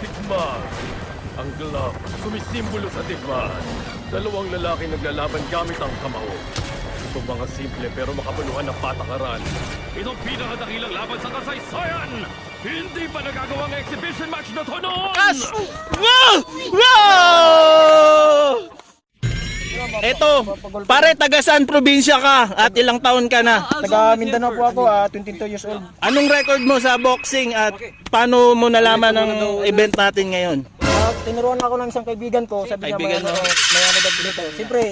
Tikman. Ang glove, sumisimbolo sa tikman. Dalawang lalaki naglalaban gamit ang kamao. Ito mga simple pero makabuluhan ng patakaran. Itong pinakadakilang laban sa kasaysayan! Hindi pa nagagawang exhibition match na to noon! Wow! Wow! Eto, pare, taga saan probinsya ka at ilang taon ka na? Taga Mindanao po ako, 22 years old. Anong record mo sa boxing at paano mo nalaman ang event natin ngayon? Tinuruan ako ng isang kaibigan ko, sabi niya Kaibigan mo? may ano daw dito. Siyempre,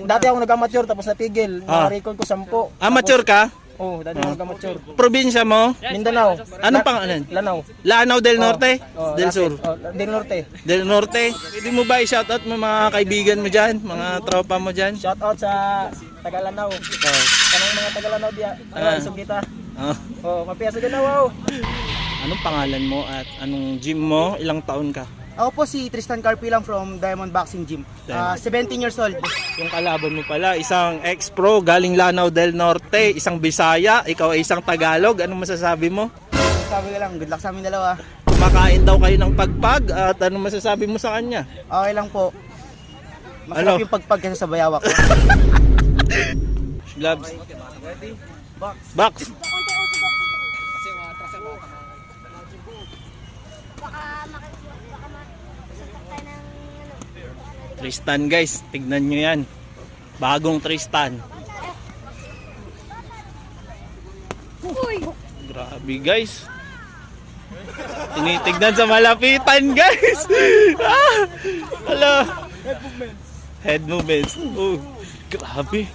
dati ako nag-amateur tapos napigil. Na-record ko 10. Amateur ka? Oo, dati ako nag-amateur. Probinsya mo? Mindanao. Anong pangalan? Lanao. Lanao del Norte? Oh, Del Sur? Del Norte. Del Norte? Pwede mo ba i-shoutout mo mga kaibigan mo dyan? Mga tropa mo dyan? Shout out sa taga Lanao. Kanang mga taga Lanao diya. Isog kita. Oh. Oh, mapiya sa Lanao. Anong pangalan mo at anong gym mo? Ilang taon ka? Ako po si Tristan Carpilang from Diamond Boxing Gym. 17 years old. Yung kalaban mo pala, isang ex-pro galing Lanao del Norte, isang Bisaya, ikaw ay isang Tagalog. Anong masasabi mo? Sabi ko lang, good luck sa amin dalawa. Kumakain daw kayo ng pagpag at anong masasabi mo sa kanya? Okay lang po. Masarap Ano? yung pagpag kasi sa bayawak. Gloves. Box. Tristan guys, tignan nyo yan. Bagong Tristan. Grabe guys. Tinitignan sa malapitan guys. Hala. Head movements. Oh, grabe.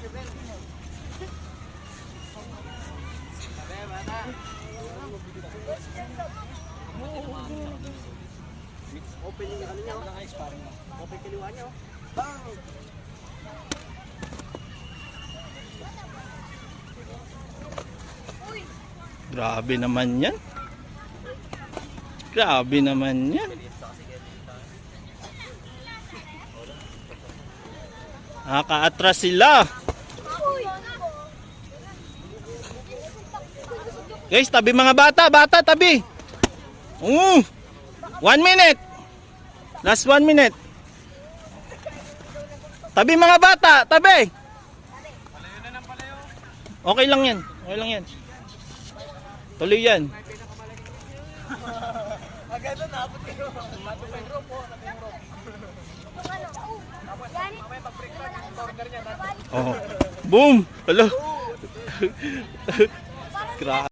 Grabe naman yan. Grabe naman yan. Nakaka-atras sila. Guys, tabi mga bata. Bata, tabi. 1 minute. Last 1 minute. Tabi mga bata. Tabi. Okay lang yan. Okay lang yan. Tuloy yan. Oh. Boom! Hello. Grabe.